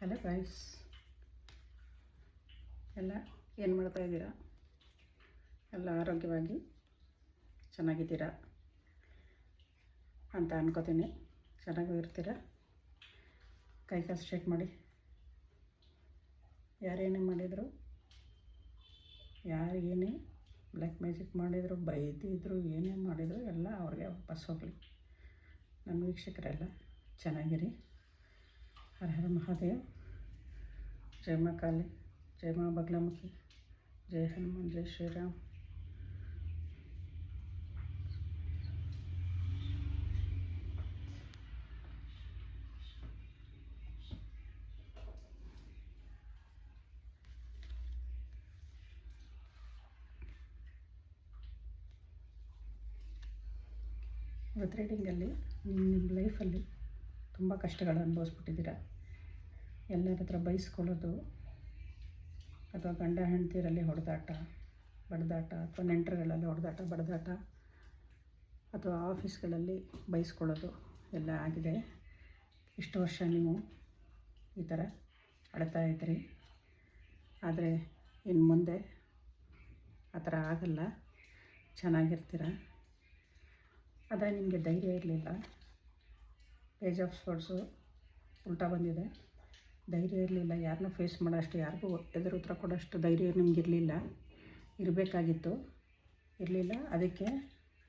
Hello guys, ಎಲ್ಲ ಏನು ಮಾಡ್ತಾಯಿದ್ದೀರಾ? ಎಲ್ಲ ಆರೋಗ್ಯವಾಗಿ ಚೆನ್ನಾಗಿದ್ದೀರಾ ಅಂತ ಅನ್ಕೋತೀನಿ. ಚೆನ್ನಾಗೂ ಇರ್ತೀರ. ಕೈ ಕಾಲು ಸ್ಟ್ರೇಟ್ ಮಾಡಿ. ಯಾರೇನೇ ಮಾಡಿದರು, ಯಾರು ಏನೇ ಬ್ಲ್ಯಾಕ್ ಮ್ಯಾಜಿಕ್ ಮಾಡಿದರು, ಬೈದಿದ್ರು, ಏನೇ ಮಾಡಿದರು ಎಲ್ಲ ಅವ್ರಿಗೆ ವಾಪಸ್ ಹೋಗಲಿ. ನನ್ನ ವೀಕ್ಷಕರೆಲ್ಲ ಚೆನ್ನಾಗಿರಿ. ಹರ ಹರ ಮಹಾದೇವ್. ಜೈ ಮಾ ಕಾಳಿ, ಜೈ ಮಾ ಬಗಲಾಮುಖಿ, ಜೈ ಹನುಮಾನ್, ಜೈ ಶ್ರೀರಾಮ್. ಇವತ್ತು ರೀಡಿಂಗಲ್ಲಿ ನಿಮ್ಮ ಲೈಫಲ್ಲಿ ತುಂಬ ಕಷ್ಟಗಳು ಅನುಭವಿಸ್ಬಿಟ್ಟಿದ್ದೀರ. ಎಲ್ಲರ ಹತ್ರ ಬೈಸ್ಕೊಳ್ಳೋದು, ಅಥವಾ ಗಂಡ ಹೆಂಡತಿಯರಲ್ಲಿ ಹೊಡೆದಾಟ ಬಡ್ದಾಟ, ಅಥವಾ ನೆಂಟರುಗಳಲ್ಲಿ ಹೊಡೆದಾಟ ಬಡ್ದಾಟ, ಅಥವಾ ಆಫೀಸ್ಗಳಲ್ಲಿ ಬೈಸ್ಕೊಳ್ಳೋದು ಎಲ್ಲ ಆಗಿದೆ. ಇಷ್ಟು ವರ್ಷ ನೀವು ಈ ಥರ ಅಳ್ತಾ ಇದ್ರಿ. ಆದರೆ ಇನ್ನು ಮುಂದೆ ಆ ಥರ ಆಗಲ್ಲ, ಚೆನ್ನಾಗಿರ್ತೀರ. ಆದರೆ ನಿಮಗೆ ಧೈರ್ಯ ಇರಲಿಲ್ಲ. ಪೇಜ್ ಆಫ್ ಸ್ಪೋರ್ಟ್ಸು ಉಲ್ಟಾ ಬಂದಿದೆ. ಧೈರ್ಯ ಇರಲಿಲ್ಲ, ಯಾರನ್ನೂ ಫೇಸ್ ಮಾಡೋಷ್ಟು, ಯಾರಿಗೂ ಎದುರು ಉತ್ತರ ಕೊಡೋಷ್ಟು ಧೈರ್ಯ ನಿಮಗಿರಲಿಲ್ಲ. ಇರಬೇಕಾಗಿತ್ತು, ಇರಲಿಲ್ಲ. ಅದಕ್ಕೆ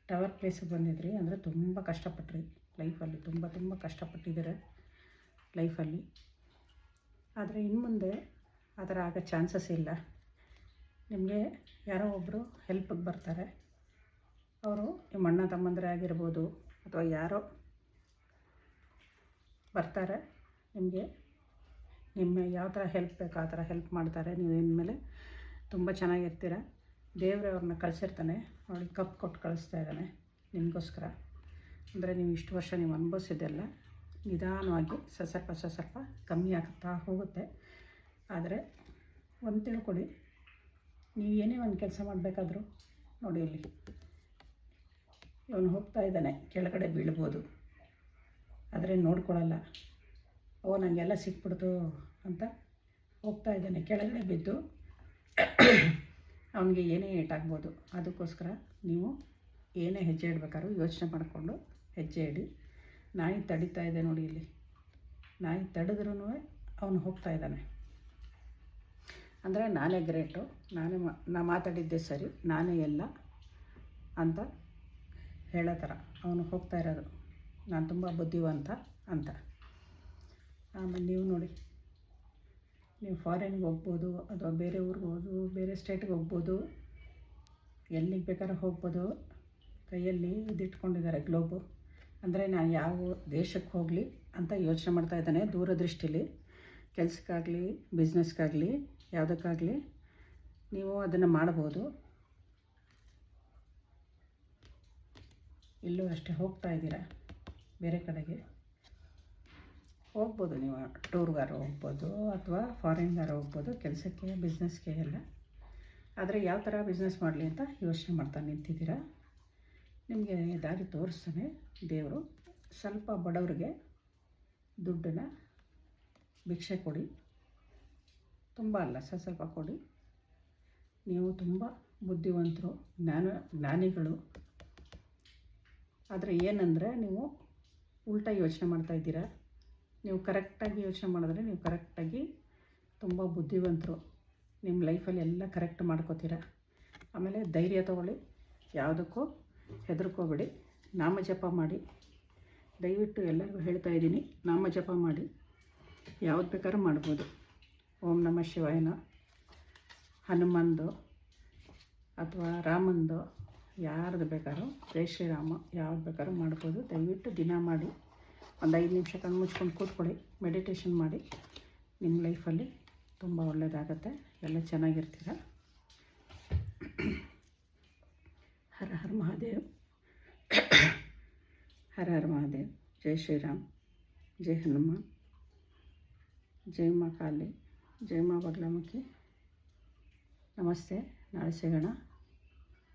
ಟವರ್ ಪ್ಲೇಸಿಗೆ ಬಂದಿದ್ರಿ. ಅಂದರೆ ತುಂಬ ಕಷ್ಟಪಟ್ರಿ ಲೈಫಲ್ಲಿ, ತುಂಬ ಕಷ್ಟಪಟ್ಟಿದ್ದೀರ ಲೈಫಲ್ಲಿ. ಆದರೆ ಇನ್ನು ಮುಂದೆ ಆ ಥರ ಆಗೋ ಚಾನ್ಸಸ್ ಇಲ್ಲ. ನಿಮಗೆ ಯಾರೋ ಒಬ್ಬರು ಹೆಲ್ಪಿಗೆ ಬರ್ತಾರೆ. ಅವರು ನಿಮ್ಮ ಅಣ್ಣ ತಮ್ಮಂದರೆ ಆಗಿರ್ಬೋದು, ಅಥವಾ ಯಾರೋ ಬರ್ತಾರೆ ನಿಮಗೆ. ನಿಮ್ಮ ಯಾವ ಥರ ಹೆಲ್ಪ್ ಬೇಕು ಆ ಥರ ಹೆಲ್ಪ್ ಮಾಡ್ತಾರೆ. ನೀವು ಇನ್ಮೇಲೆ ತುಂಬ ಚೆನ್ನಾಗಿರ್ತೀರ. ದೇವರೇ ಅವ್ರನ್ನ ಕಳಿಸಿರ್ತಾನೆ. ನೋಡಿ, ಕಪ್ ಕೊಟ್ಟು ಕಳಿಸ್ತಾ ಇದ್ದಾನೆ ನಿಮಗೋಸ್ಕರ. ಅಂದರೆ ನೀವು ಇಷ್ಟು ವರ್ಷ ನೀವು ಅನುಭವಿಸಿದ್ದೆಲ್ಲ ನಿಧಾನವಾಗಿ ಸ್ವಲ್ಪ ಕಮ್ಮಿ ಆಗ್ತಾ ಹೋಗುತ್ತೆ. ಆದರೆ ಒಂದು ತಿಳ್ಕೊಳ್ಳಿ, ನೀವು ಏನೇ ಒಂದು ಕೆಲಸ ಮಾಡಬೇಕಾದ್ರೂ ನೋಡಿ, ಇಲ್ಲಿ ಇವನು ಹೋಗ್ತಾ ಇದ್ದಾನೆ, ಕೆಳಗಡೆ ಬೀಳ್ಬೋದು, ಆದರೆ ನೋಡ್ಕೊಳ್ಳಲ್ಲ. ಓ ನನಗೆಲ್ಲ ಸಿಕ್ಬಿಡ್ತು ಅಂತ ಹೋಗ್ತಾ ಇದ್ದಾನೆ. ಕೆಳಗಡೆ ಬಿದ್ದು ಅವನಿಗೆ ಏನೇ ಏಟಾಗ್ಬೋದು. ಅದಕ್ಕೋಸ್ಕರ ನೀವು ಏನೇ ಹೆಜ್ಜೆ ಇಡಬೇಕಾದ್ರೂ ಯೋಚನೆ ಮಾಡಿಕೊಂಡು ಹೆಜ್ಜೆ ಇಡಿ. ನಾಯಿ ತಡೀತಾ ಇದೆ ನೋಡಿ, ಇಲ್ಲಿ ನಾಯಿ ತಡೆದ್ರೂ ಅವನು ಹೋಗ್ತಾ ಇದ್ದಾನೆ. ಅಂದರೆ ನಾನೇ ಗ್ರೇಟು, ನಾ ಮಾತಾಡಿದ್ದೆ ಸರಿ, ನಾನೇ ಎಲ್ಲ ಅಂತ ಹೇಳೋ ಥರ ಅವನು ಹೋಗ್ತಾ ಇರೋದು. ನಾನು ತುಂಬ ಬುದ್ಧಿವಂತ ಅಂತ. ಆಮೇಲೆ ನೀವು ನೋಡಿ, ನೀವು ಫಾರಿನ್ಗೆ ಹೋಗ್ಬೋದು, ಅಥವಾ ಬೇರೆ ಊರಿಗೆ ಹೋಗ್ಬೋದು, ಬೇರೆ ಸ್ಟೇಟ್ಗೆ ಹೋಗ್ಬೋದು, ಎಲ್ಲಿಗೆ ಬೇಕಾದ್ರೂ ಹೋಗ್ಬೋದು. ಕೈಯಲ್ಲಿ ಇದಿಟ್ಕೊಂಡಿದ್ದಾರೆ ಗ್ಲೋಬು. ಅಂದರೆ ನಾನು ಯಾವ ದೇಶಕ್ಕೆ ಹೋಗಲಿ ಅಂತ ಯೋಚನೆ ಮಾಡ್ತಾ ಇದ್ದಾನೆ. ದೂರದೃಷ್ಟಿಲಿ ಕೆಲಸಕ್ಕಾಗಲಿ, ಬಿಸ್ನೆಸ್ಗಾಗಲಿ, ಯಾವುದಕ್ಕಾಗಲಿ ನೀವು ಅದನ್ನು ಮಾಡ್ಬೋದು. ಇಲ್ಲೂ ಅಷ್ಟೇ ಹೋಗ್ತಾ ಇದ್ದೀರಾ, ಬೇರೆ ಕಡೆಗೆ ಹೋಗ್ಬೋದು. ನೀವು ಟೂರ್ಗಾರ ಹೋಗ್ಬೋದು, ಅಥವಾ ಫಾರಿನ್ಗಾರ ಹೋಗ್ಬೋದು, ಕೆಲಸಕ್ಕೆ, ಬಿಸ್ನೆಸ್ಗೆ ಎಲ್ಲ. ಆದರೆ ಯಾವ ಥರ ಬಿಸ್ನೆಸ್ ಮಾಡಲಿ ಅಂತ ಯೋಚನೆ ಮಾಡ್ತಾ ನಿಂತಿದ್ದೀರಾ. ನಿಮಗೆ ದಾರಿ ತೋರಿಸ್ತಾನೆ ದೇವರು. ಸ್ವಲ್ಪ ಬಡವರಿಗೆ ದುಡ್ಡನ್ನು ಭಿಕ್ಷೆ ಕೊಡಿ, ತುಂಬ ಅಲ್ಲ, ಸ್ವಲ್ಪ ಕೊಡಿ. ನೀವು ತುಂಬ ಬುದ್ಧಿವಂತರು, ಜ್ಞಾನಿಗಳು. ಆದರೆ ಏನಂದರೆ ನೀವು ಉಲ್ಟಾ ಯೋಚನೆ ಮಾಡ್ತಾಯಿದ್ದೀರಾ. ನೀವು ಕರೆಕ್ಟಾಗಿ ಯೋಚನೆ ಮಾಡಿದ್ರೆ ನೀವು ಕರೆಕ್ಟಾಗಿ ತುಂಬ ಬುದ್ಧಿವಂತರು. ನಿಮ್ಮ ಲೈಫಲ್ಲಿ ಎಲ್ಲ ಕರೆಕ್ಟ್ ಮಾಡ್ಕೋತೀರ. ಆಮೇಲೆ ಧೈರ್ಯ ತೊಗೊಳ್ಳಿ, ಯಾವುದಕ್ಕೂ ಹೆದರ್ಕೋಬೇಡಿ. ನಾಮ ಜಪ ಮಾಡಿ. ದಯವಿಟ್ಟು ಎಲ್ಲರಿಗೂ ಹೇಳ್ತಾ ಇದ್ದೀನಿ, ನಾಮ ಜಪ ಮಾಡಿ. ಯಾವ್ದು ಬೇಕಾದ್ರೂ ಮಾಡ್ಬೋದು. ಓಂ ನಮಃ ಶಿವಾಯನ, ಹನುಮಂದು ಅಥವಾ ರಾಮಂದು, ಯಾರ್ದು ಬೇಕಾದ್ರೂ, ಜೈ ಶ್ರೀರಾಮ, ಯಾವ್ದು ಬೇಕಾದ್ರೂ ಮಾಡ್ಬೋದು. ದಯವಿಟ್ಟು ದಿನ ಮಾಡಿ. ಒಂದು 5 ನಿಮಿಷ ಕಣ್ಣು ಮುಚ್ಕೊಂಡು ಕೂತ್ಕೊಳ್ಳಿ, ಮೆಡಿಟೇಷನ್ ಮಾಡಿ. ನಿಮ್ಮ ಲೈಫಲ್ಲಿ ತುಂಬ ಒಳ್ಳೆಯದಾಗತ್ತೆ. ಎಲ್ಲ ಚೆನ್ನಾಗಿರ್ತೀರ. ಹರ ಹರ ಮಹಾದೇವ್. ಹರ ಹರ ಮಹಾದೇವ್. ಜೈ ಶ್ರೀರಾಮ್, ಜೈ ಹನುಮಾನ್, ಜೈ ಮಾ ಕಾಳಿ, ಜೈ ಮಾ ಬಗಲಾಮುಖಿ. ನಮಸ್ತೆ. ನಾಳೆ ಸಿಗೋಣ.